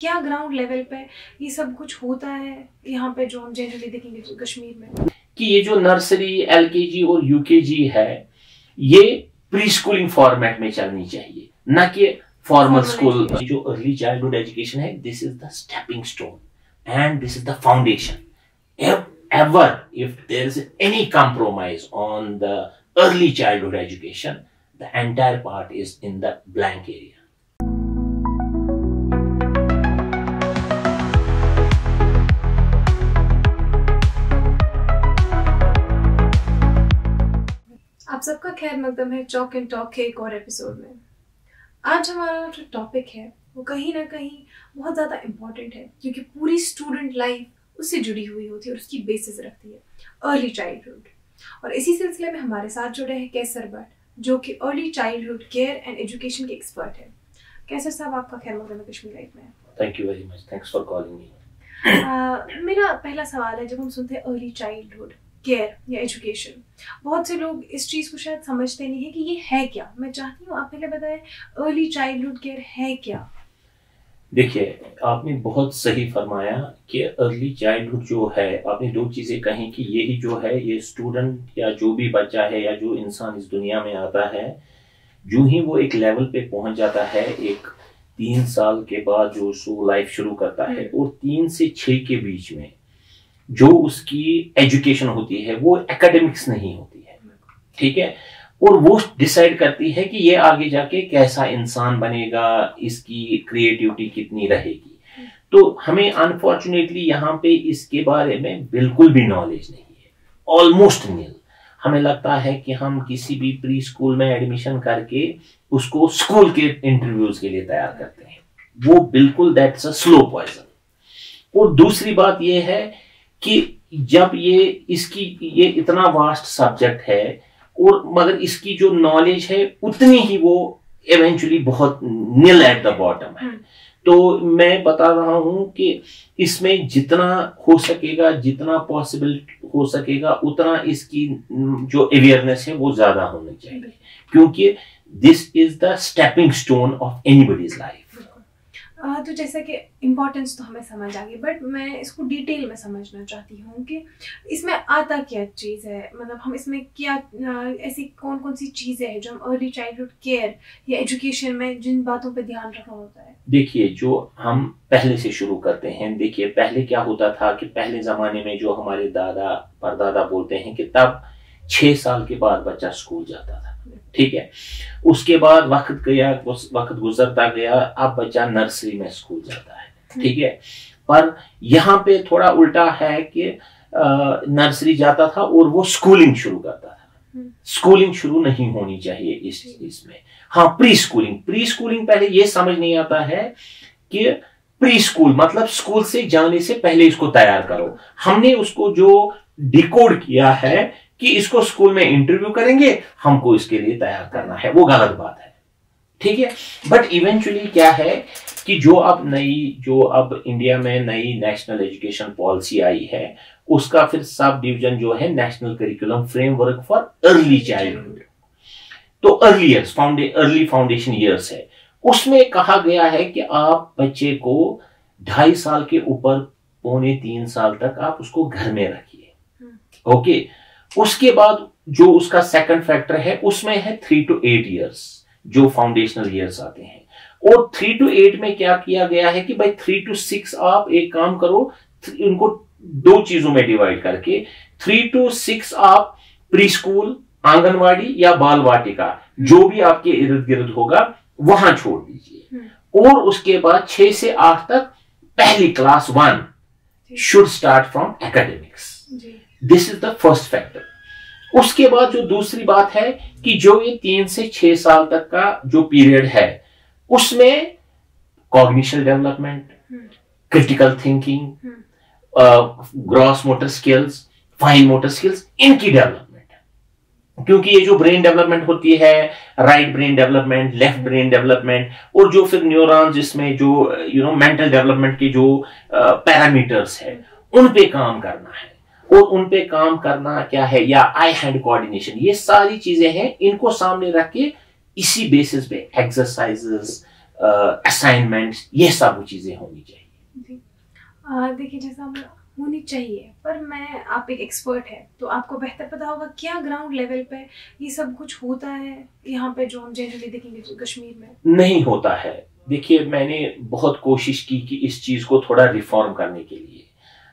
क्या ground level पे ये सब कुछ होता है यहाँ पे जो हम जनरली देखेंगे कश्मीर में कि ये जो नर्सरी एलकेजी और यूकेजी है ये प्री स्कूलिंग फॉर्मेट में चलनी चाहिए, न कि फॉर्मल स्कूल। जो अर्ली चाइल्डहुड एजुकेशन है, this is the stepping stone and this is the foundation. Ever if there is any compromise on the early childhood education, the entire part is in the blank area. आप सबका खैर मकदम है chalk and talk के एक और episode में। आज हमारा जो टॉपिक है वो कहीं ना कहीं बहुत ज़्यादा इम्पोर्टेंट है क्योंकि पूरी स्टूडेंट लाइफ उससे जुड़ी हुई होती है और उसकी बेसिस रखती है अर्ली चाइल्डहुड। और इसी सिलसिले में हमारे साथ जुड़े हैं कैसर भट्ट, जो कि early childhood care and education के एक्सपर्ट है। कैसर साहब, आपका खैर मकदम है कश्मीर लाइफ में। Thank you very much, thanks for calling me. मेरा पहला सवाल है, जब हम सुनते हैं अर्ली चाइल्डहुड केयर या एजुकेशन, बहुत से लोग इस चीज़ को शायद समझते नहीं है कि ये है क्या। मैं चाहती हूँ आप पहले बताएं अर्ली चाइल्डहुड केयर है क्या। देखिए, आपने बहुत सही फरमाया कि अर्ली चाइल्डहुड जो है, आपने दो चीज़ें कही कि यही जो है ये स्टूडेंट या जो भी बच्चा है या जो इंसान इस दुनिया में आता है, जो ही वो एक लेवल पे पहुंच जाता है, एक 3 साल के बाद जो उसको लाइफ शुरू करता है और 3 से 6 के बीच में जो उसकी एजुकेशन होती है वो एकेडमिक्स नहीं होती है, ठीक है। और वो डिसाइड करती है कि ये आगे जाके कैसा इंसान बनेगा, इसकी क्रिएटिविटी कितनी रहेगी। तो हमें अनफॉर्चुनेटली यहाँ पे इसके बारे में बिल्कुल भी नॉलेज नहीं है, ऑलमोस्ट नील। हमें लगता है कि हम किसी भी प्री स्कूल में एडमिशन करके उसको स्कूल के इंटरव्यूज के लिए तैयार करते हैं, वो बिल्कुल दैट्स अ स्लो पॉइजन। और दूसरी बात ये है कि जब ये इतना वास्ट सब्जेक्ट है और मगर इसकी जो नॉलेज है उतनी ही वो इवेंचुअली बहुत नील एट द बॉटम है। तो मैं बता रहा हूं कि इसमें जितना हो सकेगा, जितना पॉसिबल हो सकेगा, उतना इसकी जो अवेयरनेस है वो ज्यादा होनी चाहिए, क्योंकि this is the stepping stone of anybody's life. तो जैसा कि इम्पोर्टेंस तो हमें समझ आ गई, बट मैं इसको डिटेल में समझना चाहती हूँ कि इसमें आता क्या चीज़ है। मतलब हम इसमें क्या ऐसी कौन कौन सी चीज़ें हैं जो हम अर्ली चाइल्डहुड केयर या एजुकेशन में जिन बातों पे ध्यान रखना होता है। देखिए, जो हम पहले से शुरू करते हैं, देखिए पहले क्या होता था कि पहले ज़माने में जो हमारे दादा परदादा बोलते हैं कि तब 6 साल के बाद बच्चा स्कूल जाता था, ठीक है। उसके बाद वक्त गुजरता गया, अब बच्चा नर्सरी में स्कूल जाता है, ठीक है। पर यहाँ पे थोड़ा उल्टा है कि नर्सरी जाता था और वो स्कूलिंग शुरू करता था। स्कूलिंग शुरू नहीं होनी चाहिए इसमें। हाँ, प्री स्कूलिंग पहले ये समझ नहीं आता है कि प्री स्कूल मतलब स्कूल से जाने से पहले इसको तैयार करो। हमने उसको जो डिकोड किया है कि इसको स्कूल में इंटरव्यू करेंगे, हमको इसके लिए तैयार करना है, वो गलत बात है, ठीक है। बट इवेंचुअली क्या है कि जो अब इंडिया में नई नेशनल एजुकेशन पॉलिसी आई है, उसका फिर सब डिवीजन जो है national curriculum framework for early childhood, तो अर्ली फाउंडेशन ईयर्स है। उसमें कहा गया है कि आप बच्चे को 2.5 साल के ऊपर 2.25-3 साल तक आप उसको घर में रखिए, ओके। उसके बाद जो उसका सेकंड फैक्टर है उसमें है 3 to 8 ईयर्स, जो फाउंडेशनल ईयर्स आते हैं। और 3 to 8 में क्या किया गया है कि भाई 3 to 6 आप एक काम करो, उनको 2 चीजों में डिवाइड करके 3 to 6 आप प्री स्कूल, आंगनवाड़ी या बाल वाटिका जो भी आपके इर्द गिर्द होगा वहां छोड़ दीजिए। और उसके बाद 6 से 8 तक पहली class 1 should start from academics. This is the first factor. उसके बाद जो दूसरी बात है कि जो ये 3 से 6 साल तक का जो पीरियड है उसमें cognition development, critical thinking, gross motor skills, fine motor skills, इनकी डेवलपमेंट है। क्योंकि ये जो ब्रेन डेवलपमेंट होती है, right brain development, left brain development, और जो फिर न्यूरॉन्स जिसमें जो मेंटल डेवलपमेंट के जो पैरामीटर्स है उन पे काम करना है। और उन पे काम करना क्या है, या आई हैंड कोऑर्डिनेशन, ये सारी चीजें हैं। इनको सामने रख के इसी बेसिस पे एक्सरसाइजेस, असाइनमेंट्स, ये सब चीजें होनी चाहिए। देखिए जैसा होनी चाहिए, पर मैं, आप एक एक्सपर्ट है तो आपको बेहतर पता होगा क्या ग्राउंड लेवल पे ये सब कुछ होता है यहाँ पे जो हम जनरली देखेंगे कश्मीर में नहीं होता है। देखिए मैंने बहुत कोशिश की कि इस चीज को थोड़ा रिफॉर्म करने के लिए।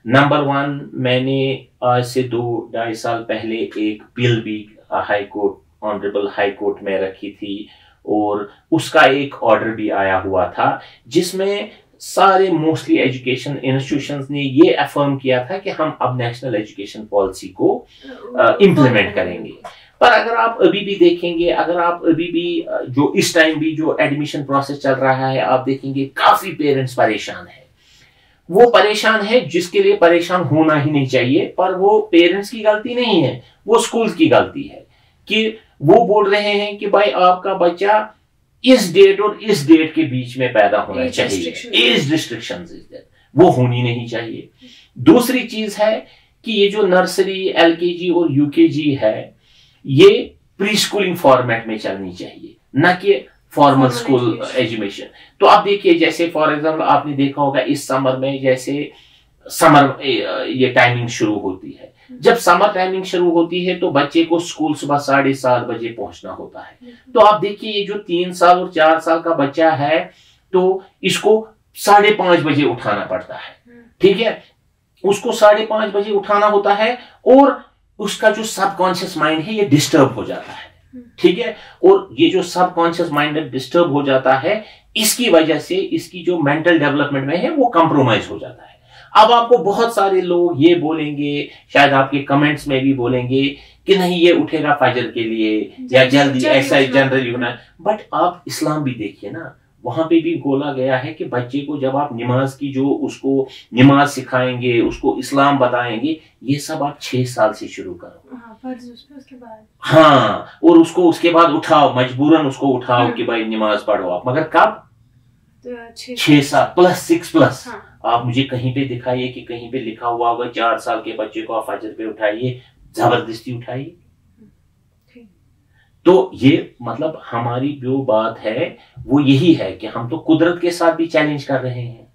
नंबर 1, मैंने आज से 2-2.5 साल पहले एक बिल भी high court, honourable high court में रखी थी और उसका एक ऑर्डर भी आया हुआ था जिसमें सारे मोस्टली एजुकेशन इंस्टीट्यूशंस ने ये अफर्म किया था कि हम अब नेशनल एजुकेशन पॉलिसी को इम्प्लीमेंट करेंगे। पर अगर आप अभी भी देखेंगे, अगर आप अभी भी जो इस टाइम भी जो एडमिशन प्रोसेस चल रहा है, आप देखेंगे काफी पेरेंट्स परेशान है। वो परेशान है जिसके लिए परेशान होना ही नहीं चाहिए, पर वो पेरेंट्स की गलती नहीं है, वो स्कूल की गलती है कि वो बोल रहे हैं कि भाई आपका बच्चा इस डेट और इस डेट के बीच में पैदा होना चाहिए। एज रिस्ट्रिक्शंस इज देयर, वो होनी नहीं चाहिए। दूसरी चीज है कि ये जो नर्सरी, एलकेजी और यूकेजी है, ये प्री स्कूलिंग फॉर्मेट में चलनी चाहिए, न कि फॉर्मल स्कूल एजुकेशन। तो आप देखिए जैसे फॉर एग्जाम्पल आपने देखा होगा इस समर में, जैसे समर ये टाइमिंग शुरू होती है, जब समर टाइमिंग शुरू होती है तो बच्चे को स्कूल सुबह 7:30 बजे पहुंचना होता है। तो आप देखिए ये जो 3 साल और 4 साल का बच्चा है तो इसको 5:30 बजे उठाना पड़ता है, ठीक है, उसको 5:30 बजे उठाना होता है और उसका जो सबकॉन्शियस माइंड है ये डिस्टर्ब हो जाता है, ठीक है। और ये जो सबकॉन्शियस माइंड डिस्टर्ब हो जाता है, इसकी वजह से इसकी जो मेंटल डेवलपमेंट में है वो कंप्रोमाइज हो जाता है। अब आपको बहुत सारे लोग ये बोलेंगे, शायद आपके कमेंट्स में भी बोलेंगे कि नहीं ये उठेगा फजर के लिए या जल्दी, ऐसा जनरली होना। बट आप इस्लाम भी देखिए ना, वहां पे भी बोला गया है कि बच्चे को जब आप नमाज की जो उसको नमाज सिखाएंगे, उसको इस्लाम बताएंगे, ये सब आप 6 साल से शुरू करो। उसके बाद हाँ, और उसको उसके बाद उठाओ, मजबूरन उसको उठाओ कि भाई नमाज पढ़ो आप, मगर कब? 6 साल प्लस 6 प्लस। हाँ। आप मुझे कहीं पे दिखाइए कि कहीं पे लिखा हुआ होगा 4 साल के बच्चे को आप फजर पे उठाइए, जबरदस्ती उठाइए। तो ये मतलब हमारी जो बात है वो यही है कि हम तो कुदरत के साथ भी चैलेंज कर रहे हैं।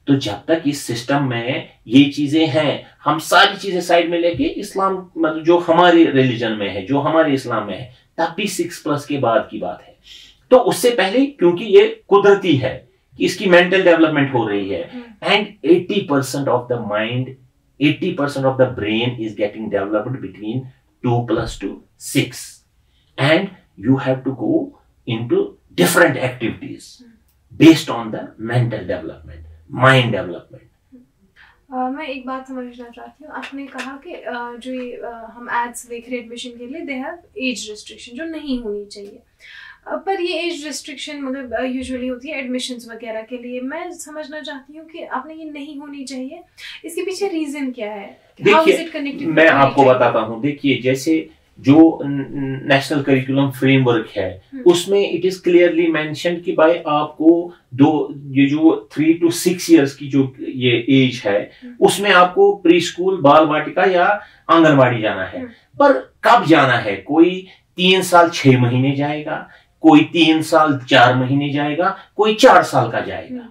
तो जब तक इस सिस्टम में ये चीजें हैं, हम सारी चीजें साइड में लेके इस्लाम मतलब जो हमारे रिलीजन में है, जो हमारे इस्लाम में है, तब भी 6 प्लस के बाद की बात है। तो उससे पहले क्योंकि ये कुदरती है कि इसकी मेंटल डेवलपमेंट हो रही है and 80% of the mind, 80% of the brain is getting developed between 2 + 2 6 and you have to go into different activities based on the mental development, mind development. मैं एक बात समझना चाहती हूँ, आपने कहा कि जो ये हम एड्स देख रहे हैं एडमिशन के लिए, दे हैव एज रिस्ट्रिक्शन जो नहीं होनी चाहिए, पर ये एज रिस्ट्रिक्शन मतलब यूजुअली होती है एडमिशन्स वगैरह के लिए। मैं समझना चाहती हूँ कि आपने ये नहीं होनी चाहिए, इसके पीछे रीजन क्या है? देखिए मैं आपको बताता हूँ। देखिए जैसे जो नेशनल करिकुलम फ्रेमवर्क है उसमें इट इज क्लियरली मेंशन कि भाई आपको ये जो 3 to 6 इयर्स की जो ये एज है उसमें आपको प्री स्कूल, बाल वाटिका या आंगनवाड़ी जाना है। पर कब जाना है? कोई 3 साल 6 महीने जाएगा, कोई 3 साल 4 महीने जाएगा, कोई 4 साल का जाएगा,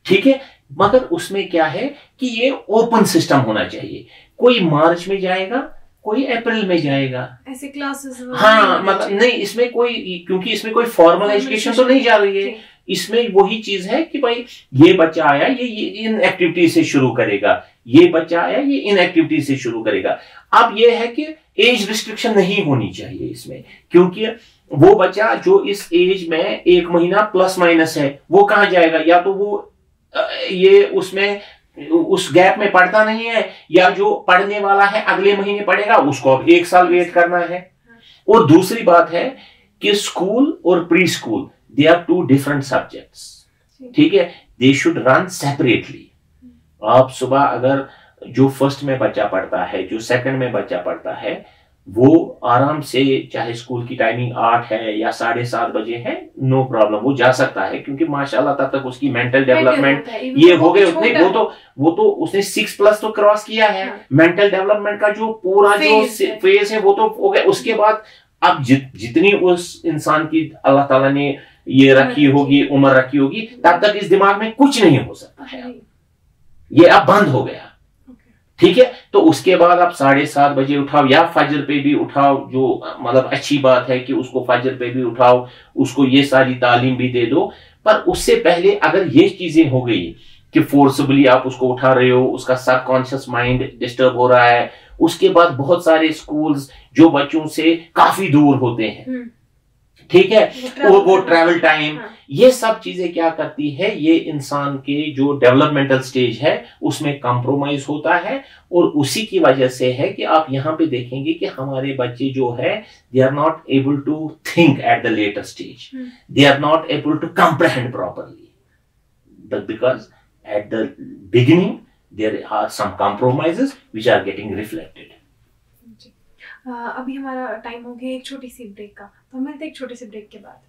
ठीक है। मगर उसमें क्या है कि ये ओपन सिस्टम होना चाहिए। कोई मार्च में जाएगा, कोई अप्रैल में जाएगा, ऐसे क्लासेस। हाँ मतलब नहीं, इसमें कोई, क्योंकि इसमें कोई फॉर्मल एजुकेशन तो नहीं जा रही है। इसमें वही चीज है कि भाई ये बच्चा आया ये इन एक्टिविटी से शुरू करेगा, ये बच्चा आया ये इन एक्टिविटी से शुरू करेगा। अब ये है कि एज रिस्ट्रिक्शन नहीं होनी चाहिए इसमें, क्योंकि वो बच्चा जो इस एज में 1 महीना प्लस माइनस है वो कहाँ जाएगा? या तो वो ये उसमें उस गैप में पढ़ता नहीं है, या जो पढ़ने वाला है अगले महीने पढ़ेगा, उसको अब 1 साल वेट करना है। और दूसरी बात है कि स्कूल और pre school they are 2 different subjects, ठीक है। They should run separately. आप सुबह अगर जो फर्स्ट में बच्चा पढ़ता है, जो सेकंड में बच्चा पढ़ता है, वो आराम से, चाहे स्कूल की टाइमिंग 8 है या 7:30 बजे है, नो प्रॉब्लम, वो जा सकता है, क्योंकि माशाल्लाह तब तक उसकी मेंटल डेवलपमेंट ये हो गए उतने, वो तो उसने 6 प्लस तो क्रॉस किया है। मेंटल डेवलपमेंट का जो पूरा जो फेज है वो तो हो गया। उसके बाद अब जितनी उस इंसान की अल्लाह ताला ने ये रखी होगी, उम्र रखी होगी, तब तक इस दिमाग में कुछ नहीं हो सकता है। ये अब बंद हो गया, ठीक है। तो उसके बाद आप 7:30 बजे उठाओ या फजर पे भी उठाओ, जो मतलब अच्छी बात है कि उसको फजर पे भी उठाओ, उसको ये सारी तालीम भी दे दो। पर उससे पहले अगर ये चीजें हो गई कि फोर्सबली आप उसको उठा रहे हो, उसका सबकॉन्शियस माइंड डिस्टर्ब हो रहा है, उसके बाद बहुत सारे स्कूल्स जो बच्चों से काफी दूर होते हैं, ठीक है, वो ट्रैवल टाइम, ये सब चीजें क्या करती है, ये इंसान के जो डेवलपमेंटल स्टेज है उसमें कंप्रोमाइज होता है। और उसी की वजह से है कि आप यहां पे देखेंगे कि हमारे बच्चे जो है they are not able to think at the later stage, they are not able to comprehend properly, but because at the beginning there are some compromises which are getting reflected. अभी हमारा टाइम हो गया एक छोटी सी break का, तो हम मिलते हैं एक छोटे से ब्रेक के बाद।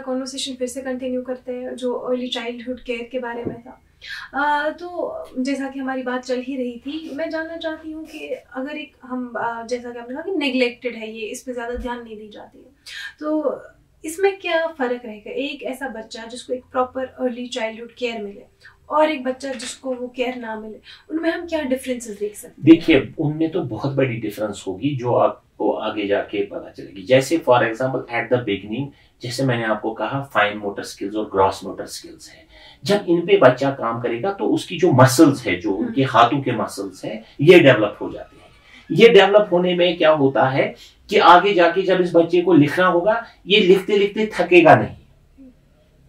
कॉन्वर्सेशन फिर से कंटिन्यू करते हैं जो अर्ली चाइल्डहुड केयर के बारे में था। तो जैसा कि हमारी बात चल ही रही थी, मैं जानना चाहती हूँ कि अगर एक हम जैसा कि आपने कहा कि नेग्लेक्टेड है ये, इस पे ज़्यादा ध्यान नहीं दी जाती है, तो इसमें क्या फ़र्क रहेगा? एक ऐसा बच्चा जिसको एक प्रॉपर अर्ली चाइल्डहुड केयर मिले और एक बच्चा जिसको वो केयर ना मिले, उनमें हम क्या डिफरेंसेस देख सकते हैं? देखिए, उनमें तो बहुत बड़ी डिफरेंस होगी जो आपको आगे जाके पता चलेगी। जैसे for example eight the beginning, जैसे मैंने आपको कहा, फाइन मोटर स्किल्स और ग्रॉस मोटर स्किल्स है। जब इन पे बच्चा काम करेगा तो उसकी जो मसल्स है, जो उनके हाथों के मसल्स हैं, ये डेवलप हो जाते हैं। ये डेवलप होने में क्या होता है कि आगे जाके जब इस बच्चे को लिखना होगा, ये लिखते लिखते थकेगा नहीं।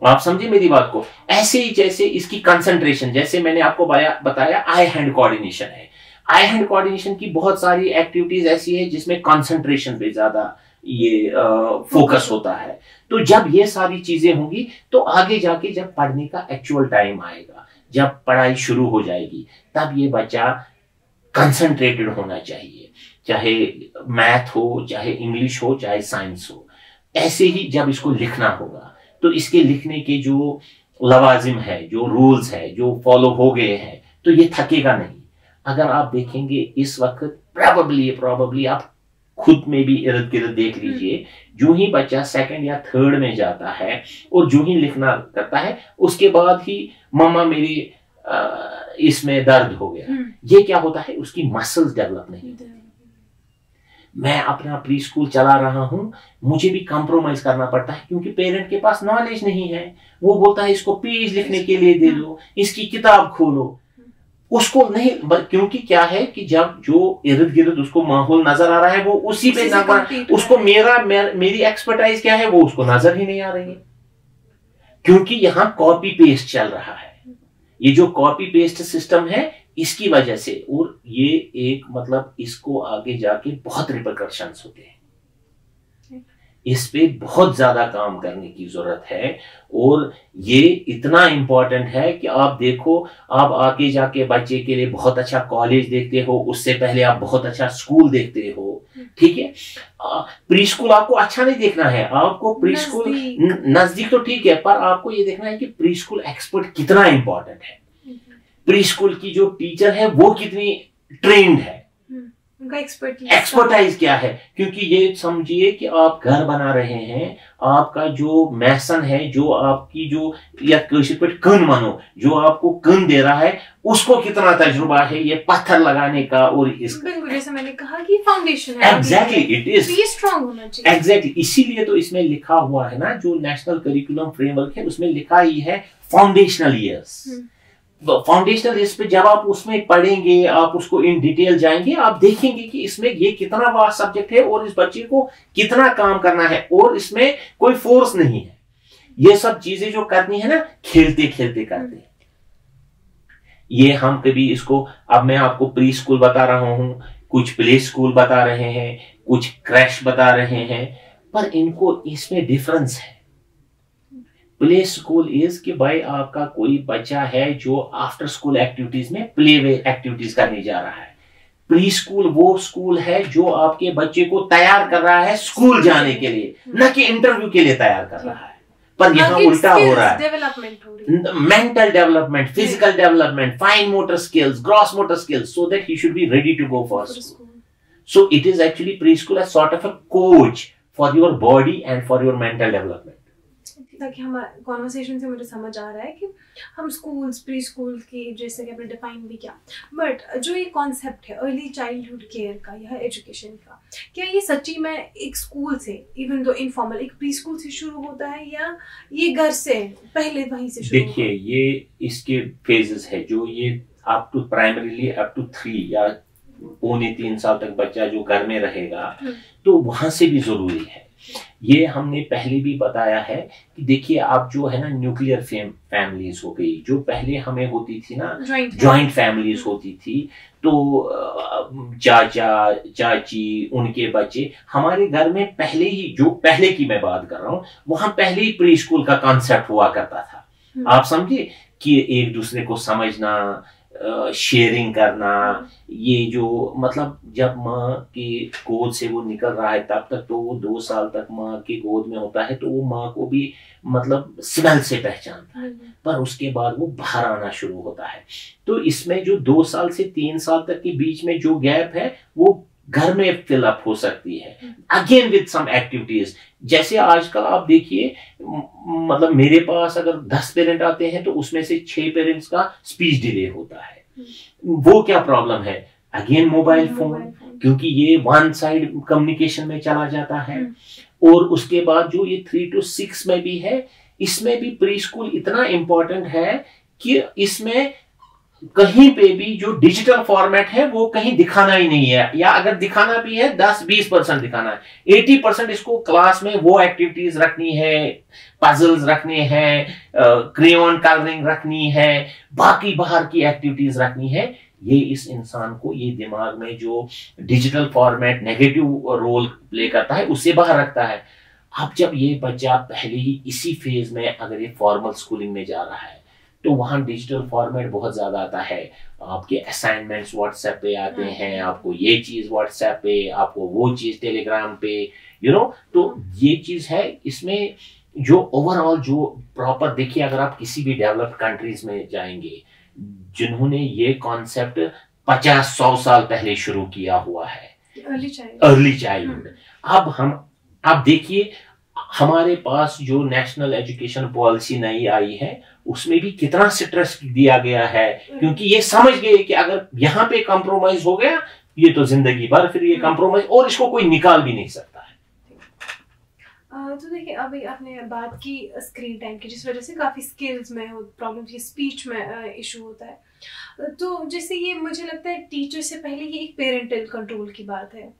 आप समझे मेरी बात को? ऐसे ही जैसे इसकी कंसंट्रेशन, जैसे मैंने आपको बताया आई हैंड कोऑर्डिनेशन है। आई हैंड कोऑर्डिनेशन की बहुत सारी एक्टिविटीज ऐसी है जिसमें कंसंट्रेशन पे ज्यादा ये फोकस होता है। तो जब ये सारी चीजें होंगी तो आगे जाके जब पढ़ने का एक्चुअल टाइम आएगा, जब पढ़ाई शुरू हो जाएगी, तब ये बच्चा कंसंट्रेटेड होना चाहिए, चाहे मैथ हो, चाहे इंग्लिश हो, चाहे साइंस हो। ऐसे ही जब इसको लिखना होगा तो इसके लिखने के जो लवाजिम है, जो रूल्स है, जो फॉलो हो गए हैं, तो ये थकेगा नहीं। अगर आप देखेंगे इस वक्त प्रॉबेबली आप खुद में भी इर्द गिर्द देख लीजिए, जो ही बच्चा सेकंड या थर्ड में जाता है और जो ही लिखना करता है, उसके बाद ही मम्मा मेरी इसमें दर्द हो गया, ये क्या होता है, उसकी मसल्स डेवलप नहीं। मैं अपना प्री स्कूल चला रहा हूं, मुझे भी कॉम्प्रोमाइज करना पड़ता है क्योंकि पेरेंट के पास नॉलेज नहीं है। वो बोलता है इसको पेज लिखने के लिए दे दो, इसकी किताब खोलो, उसको नहीं, क्योंकि क्या है कि जब जो इर्द गिर्द उसको माहौल नजर आ रहा है वो उसी पे ना, उसको मेरी एक्सपर्टाइज क्या है वो उसको नजर ही नहीं आ रही है, क्योंकि यहां कॉपी पेस्ट चल रहा है। ये जो कॉपी पेस्ट सिस्टम है, इसकी वजह से, और ये एक मतलब इसको आगे जाके बहुत रिपरकशंस होते हैं। इस पे बहुत ज्यादा काम करने की जरूरत है और ये इतना इंपॉर्टेंट है कि आप देखो, आप आगे जाके बच्चे के लिए बहुत अच्छा कॉलेज देखते हो, उससे पहले आप बहुत अच्छा स्कूल देखते हो, ठीक है। प्री स्कूल आपको अच्छा नहीं देखना है, आपको प्री स्कूल नजदीक तो ठीक है, पर आपको ये देखना है कि प्री स्कूल एक्सपर्ट कितना इंपॉर्टेंट है, प्री स्कूल की जो टीचर है वो कितनी ट्रेन्ड है, उनका एक्सपर्टाइज क्या है। क्योंकि ये समझिए कि आप घर बना रहे हैं, आपका जो मैसन है, जो आपकी जो या कन मानो, जो आपको कन दे रहा है, उसको कितना तजुर्बा है ये पत्थर लगाने का, और जैसे मैंने कहा कि फाउंडेशन है, एग्जैक्टली इट इज, ये स्ट्रांग होना चाहिए। एग्जैक्टली, इसीलिए तो इसमें लिखा हुआ है ना, जो नेशनल करिकुलम फ्रेमवर्क है उसमें लिखा ही है फाउंडेशनल ईयर्स। फाउंडेशनल ईयर्स पे जब आप उसमें पढ़ेंगे, आप उसको इन डिटेल जाएंगे, आप देखेंगे कि इसमें ये कितना वास्ट सब्जेक्ट है और इस बच्चे को कितना काम करना है, और इसमें कोई फोर्स नहीं है। ये सब चीजें जो करनी है ना, खेलते खेलते करते हैं। ये हम कभी इसको, अब मैं आपको प्री स्कूल बता रहा हूं, कुछ प्ले स्कूल बता रहे हैं, कुछ क्रैश बता रहे हैं, पर इनको इसमें डिफरेंस है। प्ले स्कूल इज कि भाई आपका कोई बच्चा है जो आफ्टर स्कूल एक्टिविटीज में प्ले एक्टिविटीज करने जा रहा है। प्री स्कूल वो स्कूल है जो आपके बच्चे को तैयार कर रहा है स्कूल जाने के लिए, न कि इंटरव्यू के लिए तैयार कर रहा है। पर यहाँ उल्टा हो रहा है, mental development, physical development, fine motor skills, gross motor skills, so that he should be ready to go for school. So it is actually preschool as sort of a coach for your body and for your mental development. ताकि हमारे conversation से मुझे समझ आ रहा है कि हम schools, pre school की जैसे कि आपने डिफाइन भी किया, बट जो ये कॉन्सेप्ट है अर्ली चाइल्डहुड केयर का या एजुकेशन का, क्या ये सच्ची में एक स्कूल से, इवन दो इनफॉर्मल, एक प्री स्कूल से शुरू होता है या ये घर से पहले वहीं से शुरू? देखिए, ये इसके फेजेस है, जो ये up to primarily up to 3 या 2.5 साल तक बच्चा जो घर में रहेगा, तो वहां से भी जरूरी है। ये हमने पहले भी बताया है कि देखिए, आप जो है ना न्यूक्लियर फैमिलीज हो गई, जो पहले हमें होती थी ना, जॉइंट फैमिलीज होती थी, तो चाचा चाची उनके बच्चे, हमारे घर में पहले ही, जो पहले की मैं बात कर रहा हूँ, वहां पहले ही प्री स्कूल का कॉन्सेप्ट हुआ करता था। आप समझे कि एक दूसरे को समझना, शेयरिंग करना, ये जो मतलब जब माँ की गोद से वो निकल रहा है तब तक तो वो 2 साल तक माँ की गोद में होता है, तो वो माँ को भी मतलब स्मेल से पहचानता है, पर उसके बाद वो बाहर आना शुरू होता है। तो इसमें जो 2 साल से 3 साल तक के बीच में जो गैप है वो घर में फिल अप हो सकती है, अगेन विद सम एक्टिविटीज। जैसे आजकल आप देखिए, मतलब मेरे पास अगर 10 पेरेंट आते हैं तो उसमें से 6 पेरेंट्स का स्पीच डिले होता है। वो क्या प्रॉब्लम है? अगेन मोबाइल फोन, क्योंकि ये वन साइड कम्युनिकेशन में चला जाता है। और उसके बाद जो ये 3 to 6 में भी है, इसमें भी प्री स्कूल इतना इंपॉर्टेंट है कि इसमें कहीं पे भी जो डिजिटल फॉर्मेट है वो कहीं दिखाना ही नहीं है, या अगर दिखाना भी है 10-20% दिखाना है। 80% इसको क्लास में वो एक्टिविटीज रखनी है, पजल्स रखने हैं, क्रेयॉन कलरिंग रखनी है, बाकी बाहर की एक्टिविटीज रखनी है। ये इस इंसान को, ये दिमाग में जो digital format negative role play करता है उससे बाहर रखता है। अब जब ये बच्चा पहले ही इसी फेज में अगर ये फॉर्मल स्कूलिंग में जा रहा है, तो वहां डिजिटल फॉर्मेट बहुत ज्यादा आता है। आपके असाइनमेंट्स व्हाट्सएप पे आते हैं, आपको ये चीज व्हाट्सएप पे, आपको वो चीज टेलीग्राम पे, तो ये चीज है। इसमें जो ओवरऑल जो प्रॉपर, देखिए अगर आप किसी भी डेवलप्ड कंट्रीज में जाएंगे जिन्होंने ये कॉन्सेप्ट 50-100 साल पहले शुरू किया हुआ है, अर्ली चाइल्डहुड। अब देखिए, हमारे पास जो नेशनल एजुकेशन पॉलिसी नई आई है उसमें भी कितना स्ट्रेस दिया गया है, क्योंकि ये समझ गए कि अगर यहाँ पे कंप्रोमाइज हो गया ये तो जिंदगी भर फिर ये कंप्रोमाइज, और इसको कोई निकाल भी नहीं सकता है। तो देखिए, अभी आपने बात की स्क्रीन टाइम की, जिस वजह से काफी स्किल्स में प्रॉब्लम, स्पीच में इशू होता है। तो जैसे ये मुझे लगता है टीचर से पहले ये एक पेरेंटल कंट्रोल की बात है।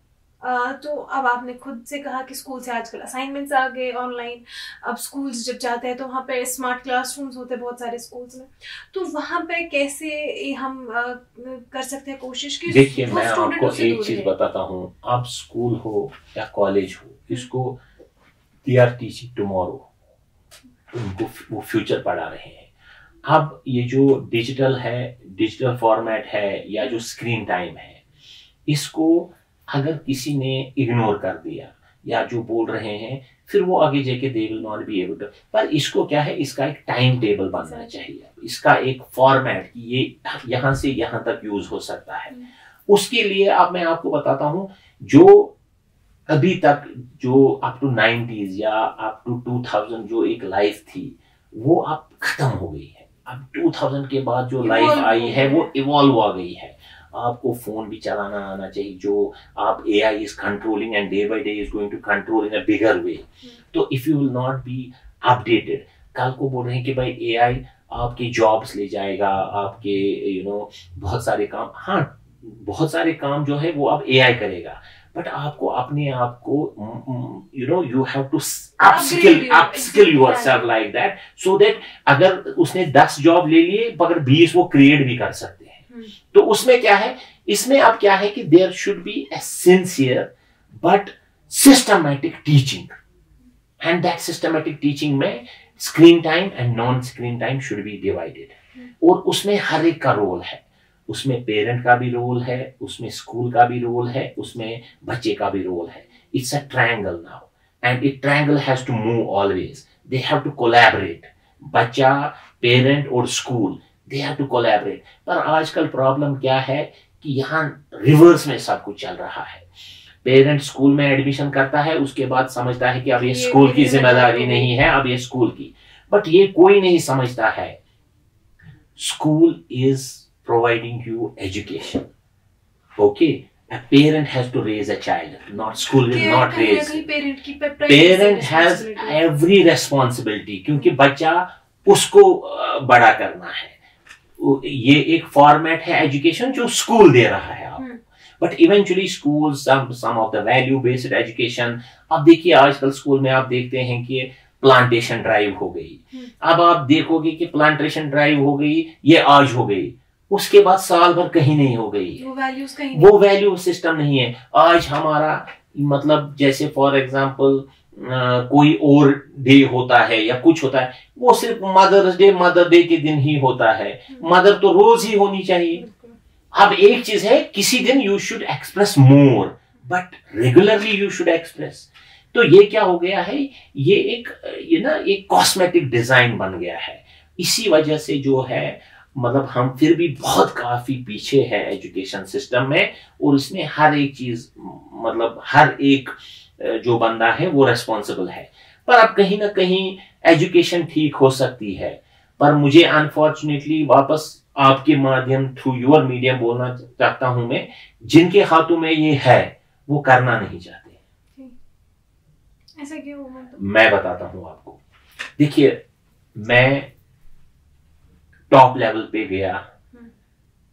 तो अब आपने खुद से कहा कि स्कूल से आजकल असाइनमेंट्स आ गए ऑनलाइन। अब स्कूल्स जब जाते हैं तो वहाँ पे स्मार्ट क्लासरूम्स होते हैं बहुत सारे स्कूल्स में, तो वहाँ पे कैसे हम कर सकते हैं कोशिश की? देखिए, मैं आपको एक चीज बताता हूँ। आप स्कूल हो या कॉलेज हो, इसको दे आर टीचिंग टुमारो, उनको वो फ्यूचर पढ़ा रहे हैं। अब ये जो डिजिटल है, डिजिटल फॉर्मेट है, या जो स्क्रीन टाइम है, इसको अगर किसी ने इग्नोर कर दिया या जो बोल रहे हैं, फिर वो आगे जाके they will not be able to. पर इसको क्या है, इसका एक टाइम टेबल बनना चाहिए, इसका एक फॉर्मेट कि ये यहाँ से यहाँ तक यूज हो सकता है। उसके लिए अब मैं आपको बताता हूँ, जो अभी तक जो अप टू 90s या अप टू 2000 जो एक लाइफ थी वो अब खत्म हो गई है। अब 2000 के बाद जो लाइफ आई है वो इवॉल्व आ गई है। आपको फोन भी चलाना आना चाहिए, जो आप AI is controlling and day by day is going to control in a bigger way. तो if you will not be updated, कल को बोल रहे हैं कि भाई AI आपके जॉब्स ले जाएगा, आपके बहुत सारे काम, हाँ बहुत सारे काम जो है वो अब AI करेगा, बट आपको अपने आप को you have to upskill yourself like that, so that अगर उसने 10 जॉब ले लिए मगर 20 वो क्रिएट भी कर सकते हैं। तो उसमें क्या है, इसमें अब क्या है कि there should be a sincere but systematic teaching, and that systematic teaching में screen time and non screen time should be divided, और उसमें हर एक का रोल है, उसमें पेरेंट का भी रोल है, उसमें स्कूल का भी रोल है, उसमें बच्चे का भी रोल है. It's a triangle now, and it triangle has to move always. They have to collaborate. बच्चा, पेरेंट और school, they have to collaborate. पर आजकल प्रॉब्लम क्या है कि यहाँ रिवर्स में सब कुछ चल रहा है. पेरेंट स्कूल में एडमिशन करता है, उसके बाद समझता है कि अब ये स्कूल की जिम्मेदारी नहीं है, अब ये स्कूल की. बट ये कोई नहीं समझता है. School is providing you education. Okay, a parent has to raise a child, not school will not raise. Parent has every responsibility, क्योंकि बच्चा उसको बड़ा करना है. ये एक फॉर्मेट है एजुकेशन जो स्कूल दे रहा है आपको. But eventually school some of the value based education. अब देखिए आजकल स्कूल में आप देखते हैं कि प्लांटेशन ड्राइव हो गई. अब आप देखोगे कि प्लांटेशन ड्राइव हो गई, ये आज हो गई, उसके बाद साल भर कहीं नहीं हो गई. वो वैल्यू सिस्टम नहीं है. आज हमारा मतलब जैसे फॉर एग्जांपल कोई और डे होता है या कुछ होता है, वो सिर्फ मदर डे के दिन ही होता है. मदर तो रोज ही होनी चाहिए. अब एक चीज है, किसी दिन you should express more, but regularly you should express. तो ये क्या हो गया है, ये एक कॉस्मेटिक डिजाइन बन गया है. इसी वजह से जो है मतलब हम फिर भी बहुत काफी पीछे है एजुकेशन सिस्टम में, और इसमें हर एक चीज मतलब हर एक जो बंदा है वो रेस्पॉन्सिबल है. पर अब कहीं ना कहीं एजुकेशन ठीक हो सकती है. पर मुझे अनफॉर्चुनेटली वापस आपके माध्यम थ्रू योर मीडियम बोलना चाहता हूं मैं, जिनके हाथों में ये है वो करना नहीं चाहते. ऐसा क्यों? मैं बताता हूं आपको. देखिए, मैं टॉप लेवल पे गया,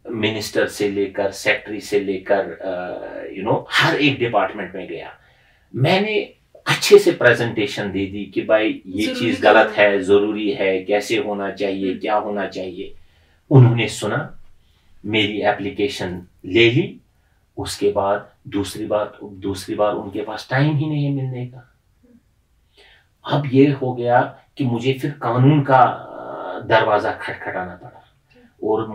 मिनिस्टर से लेकर सेक्रेटरी से लेकर हर एक डिपार्टमेंट में गया. मैंने अच्छे से प्रेजेंटेशन दे दी कि भाई ये चीज गलत है, जरूरी है, कैसे होना चाहिए, क्या होना चाहिए. उन्होंने सुना, मेरी एप्लीकेशन ले ली. उसके बाद दूसरी बार उनके पास टाइम ही नहीं है मिलने का. अब ये हो गया कि मुझे फिर कानून का दरवाजा खटखटाना पड़ा, और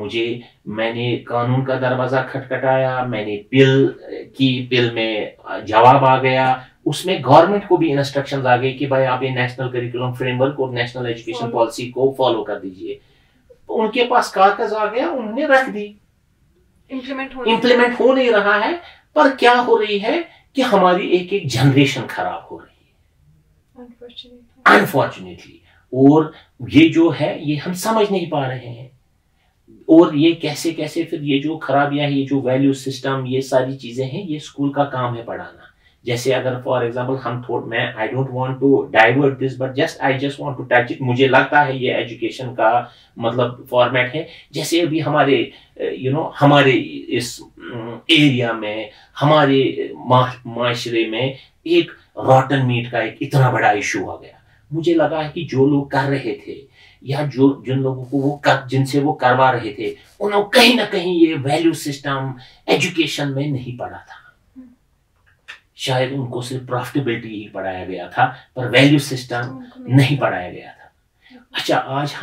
मैंने कानून का दरवाजा खटखटाया. मैंने पिल में जवाब आ गया. उसमें गवर्नमेंट को भी इंस्ट्रक्शंस आ गए कि भाई आप ये नेशनल करिकुलम फ्रेमवर्क और नेशनल एजुकेशन पॉलिसी को फॉलो कर दीजिए. उनके पास कागज आ गया, उन्होंने रख दी. इम्प्लीमेंट हो नहीं रहा है. पर क्या हो रही है कि हमारी एक एक जनरेशन खराब हो रही है अनफॉर्चुनेटली. और ये जो है ये हम समझ नहीं पा रहे हैं. और ये कैसे फिर ये जो खराबियां है, ये जो वैल्यू सिस्टम, ये सारी चीजें हैं, ये स्कूल का काम है पढ़ाना. जैसे अगर फॉर एग्जांपल मैं I don't want to divert this, but I just want to touch it. मुझे लगता है ये एजुकेशन का मतलब फॉर्मेट है. जैसे अभी हमारे इस एरिया में, हमारे माशरे में एक रॉटन मीट का एक इतना बड़ा इशू आ गया. मुझे लगा है कि जो लोग कर रहे थे या जिन लोगों को जिनसे वो करवा रहे थे, उन्होंने कहीं ना कहीं ये वैल्यू सिस्टम एजुकेशन में नहीं पढ़ा था. शायद उनको सिर्फ प्रॉफिटेबिलिटी ही पढ़ाया गया था, पर वैल्यू सिस्टम नहीं पढ़ाया गया था. अच्छा, आज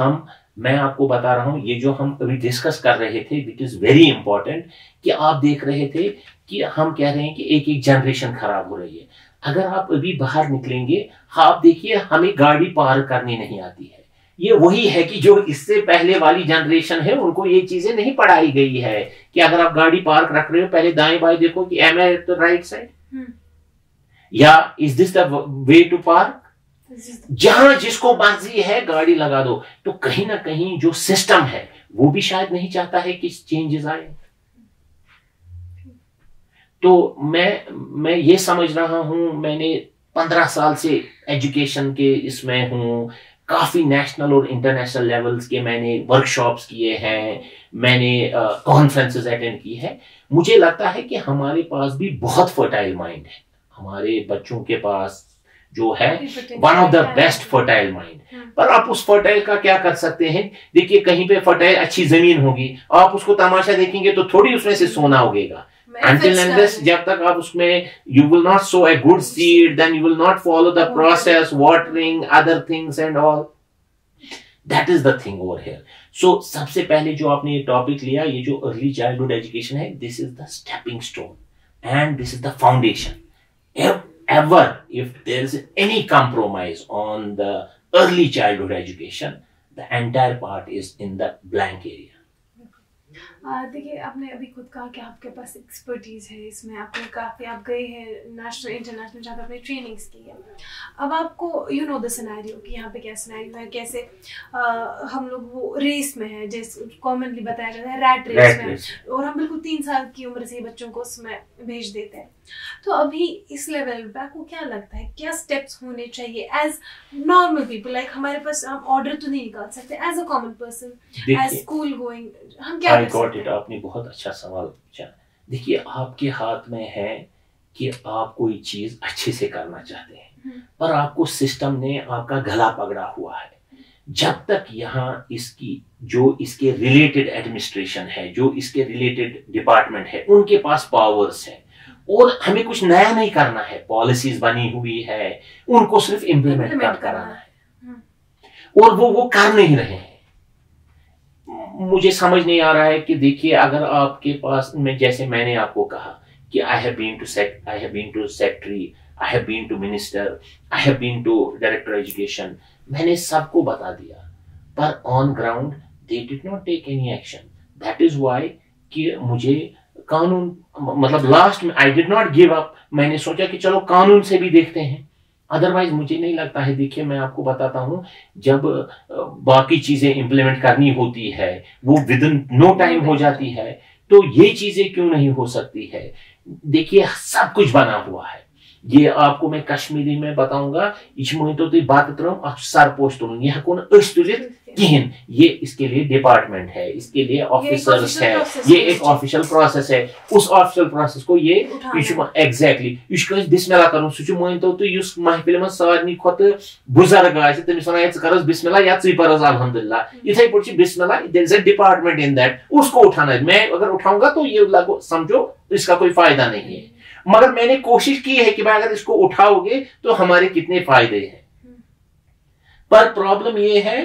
मैं आपको बता रहा हूं, ये जो हम अभी डिस्कस कर रहे थे, इट इज वेरी इंपॉर्टेंट कि आप देख रहे थे कि हम कह रहे हैं कि एक एक जनरेशन खराब हो रही है. अगर आप अभी बाहर निकलेंगे, आप देखिए, हमें गाड़ी पार करनी नहीं आती है. ये वही है कि जो इससे पहले वाली जनरेशन है, उनको ये चीजें नहीं पढ़ाई गई है कि अगर आप गाड़ी पार्क रख रहे हो, पहले दाएं बाएं देखो कि am I at the right side, या is this the way to park. जहां जिसको मर्जी है गाड़ी लगा दो. तो कहीं ना कहीं जो सिस्टम है वो भी शायद नहीं चाहता है कि चेंजेस आए. तो मैं ये समझ रहा हूं, मैंने 15 साल से एजुकेशन के इसमें हूं. काफी नेशनल और इंटरनेशनल लेवल्स के मैंने वर्कशॉप्स किए हैं, मैंने कॉन्फ्रेंसेस अटेंड की है. मुझे लगता है कि हमारे पास भी बहुत फर्टाइल माइंड है. हमारे बच्चों के पास जो है one of the best fertile mind. पर आप उस फर्टाइल का क्या कर सकते हैं, देखिए कहीं पे फर्टाइल अच्छी जमीन होगी, आप उसको तमाशा देखेंगे तो थोड़ी उसमें से सोना उगेगा। Until unless जब तक आप उसमें you will not sow a good seed, then you will not follow the process, watering, other things and all. That is the thing over here. So सबसे पहले जो आपने ये टॉपिक लिया, ये जो अर्ली चाइल्डहुड एजुकेशन है, this is the stepping stone and this is the foundation. Ever if there is any compromise on the early childhood education, the entire part is in the blank area. देखिए, आपने अभी खुद कहा कि आपके पास expertise है इसमें, आपने काफ़ी आप गए हैं नेशनल इंटरनेशनल जहाँ पे आपने ट्रेनिंग्स की है। अब आपको यू नो द सिनेरियो कि यहाँ पे क्या सिनेरियो है, कैसे हम लोग वो रेस में है, जैसे कॉमनली बताया जाता है रैट रेस में, और हम बिल्कुल 3 साल की उम्र से ही बच्चों को उसमें भेज देते हैं। तो अभी इस लेवल पे आपको क्या लगता है, क्या स्टेप्स होने चाहिए एज नॉर्मल पीपल, लाइक हमारे पास हम ऑर्डर तो नहीं निकाल सकते, as a common person, as school going, हम क्या कर सकते हैं? आपने बहुत अच्छा सवाल पूछा। देखिए, आपके हाथ में है कि आप कोई चीज अच्छे से करना चाहते हैं, पर आपको सिस्टम ने आपका गला पकड़ा हुआ है। जब तक यहाँ इसके रिलेटेड एडमिनिस्ट्रेशन है, जो इसके रिलेटेड डिपार्टमेंट है, उनके पास पावर्स है और हमें कुछ नया नहीं करना है, पॉलिसीज बनी हुई है, उनको सिर्फ इम्प्लीमेंट कराना है और वो कर नहीं रहे हैं। मुझे समझ नहीं आ रहा है कि देखिए, अगर आपके पास में, जैसे मैंने आपको कहा कि I have been to secretary, I have been to minister, I have been to director education, मैंने सबको बता दिया, पर on ground they did not take any action. That is why कि मुझे कानून, मतलब लास्ट में I did not give up, मैंने सोचा कि चलो कानून से भी देखते हैं, अदरवाइज मुझे नहीं लगता है। देखिए, मैं आपको बताता हूं, जब बाकी चीजें इंप्लीमेंट करनी होती है वो विद इन नो टाइम हो जाती है, तो ये चीजें क्यों नहीं हो सकती है? देखिए, सब कुछ बना हुआ है। ये आपको मैं कश्मीरी में बताऊंगा, तो बात सर पोस्ट किहन, ये इसके लिए डिपार्टमेंट है, इसके लिए ऑफिसर्स है, ये एक ऑफिशियल प्रोसेस है। उस ऑफिशियल प्रोसेस को ये एग्जैक्टली बिस्मिल्लाह करूं, मान तो युस महफिल में सारनी खोत बुजुर्ग आसे तमिस वनान च करस बिस्मिल्लाह या च परस अल्हम्दुलिल्लाह, इथे पड़ बिस्मिल्लाह, there is a department in that, उसको उठाना है। मैं अगर उठाऊंगा तो ये लगो समझो इसका कोई फायदा नहीं है, मगर मैंने कोशिश की है कि भाई अगर इसको उठाओगे तो हमारे कितने फायदे हैं। पर प्रॉब्लम ये है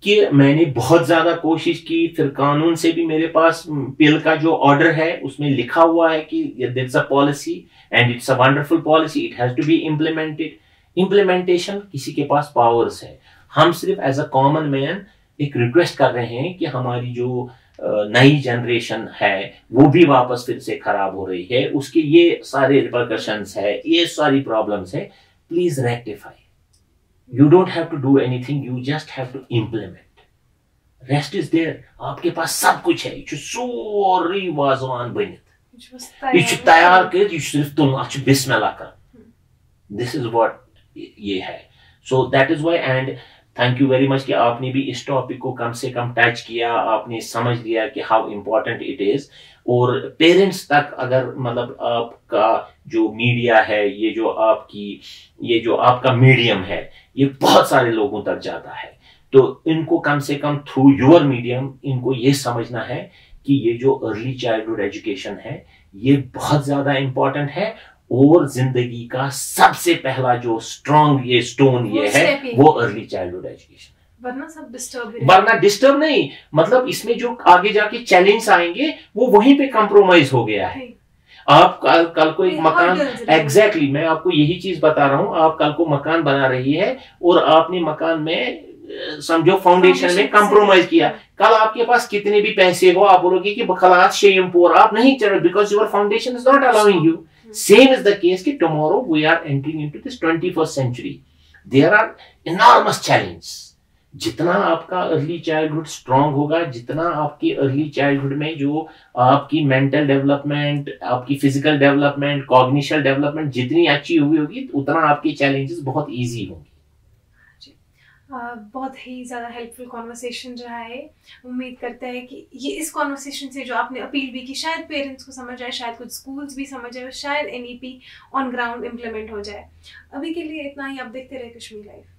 कि मैंने बहुत ज्यादा कोशिश की, फिर कानून से भी मेरे पास बिल का जो ऑर्डर है उसमें लिखा हुआ है कि there is a policy and it's a wonderful policy, it has to be implemented. Implementation किसी के पास पावर्स है, हम सिर्फ एज अ कॉमन मैन एक रिक्वेस्ट कर रहे हैं कि हमारी जो नई जनरेशन है वो भी वापस फिर से खराब हो रही है, उसके ये सारे रिपरकशंस है, ये सारी प्रॉब्लम्स है, please rectify. You don't have to do anything, you just have to implement, rest is there. आपके पास सब कुछ है, यह सोरी वाजवान बनित, यह तैयार कर, यह सिर्फ तुम बिस्मिल्लाह कर, दिस इज व्हाट ये है। So that is why, and thank you very much कि आपने भी इस टॉपिक को कम से कम टच किया, आपने समझ लिया कि हाउ इम्पोर्टेंट इट इज। और पेरेंट्स तक अगर मतलब आपका जो मीडिया है, ये जो आपका मीडियम है, ये बहुत सारे लोगों तक जाता है, तो इनको कम से कम थ्रू योर मीडियम इनको ये समझना है कि ये जो अर्ली चाइल्डहुड एजुकेशन है ये बहुत ज्यादा इंपॉर्टेंट है, और जिंदगी का सबसे पहला जो स्ट्रॉन्ग ये स्टोन ये है वो अर्ली चाइल्डहुड एजुकेशन। वरना डिस्टर्ब नहीं, मतलब इसमें जो आगे जाके चैलेंज आएंगे वो वहीं पे कॉम्प्रोमाइज हो गया है। आप कल को एक मकान, एग्जैक्टली मैं आपको यही चीज बता रहा हूं, आप कल को मकान बना रही है और आपने मकान में समझो फाउंडेशन में कॉम्प्रोमाइज किया, कल आपके पास कितने भी पैसे हो आप बोलोगे कि खलास शेम पोर, आप नहीं चल, because your foundation is not allowing you. Same is the case कि tomorrow we are entering into this 21st century. There are enormous challenges. जितना आपका अर्ली चाइल्डहुड स्ट्रांग होगा, जितना आपकी अर्ली चाइल्डहुड में जो आपकी मेंटल डेवलपमेंट, आपकी फिजिकल डेवलपमेंट, कॉग्निशन डेवलपमेंट जितनी अच्छी हुई होगी, उतना आपकी चैलेंजेस बहुत इजी होंगी। बहुत ही ज़्यादा हेल्पफुल कॉन्वर्सेशन रहा है। उम्मीद करते हैं कि ये इस कॉन्वर्सेशन से जो आपने अपील भी की शायद पेरेंट्स को समझ आए, शायद कुछ स्कूल्स भी समझ आए, शायद NEP ऑन ग्राउंड इम्प्लीमेंट हो जाए। अभी के लिए इतना ही। आप देखते रहे कश्मीर लाइव।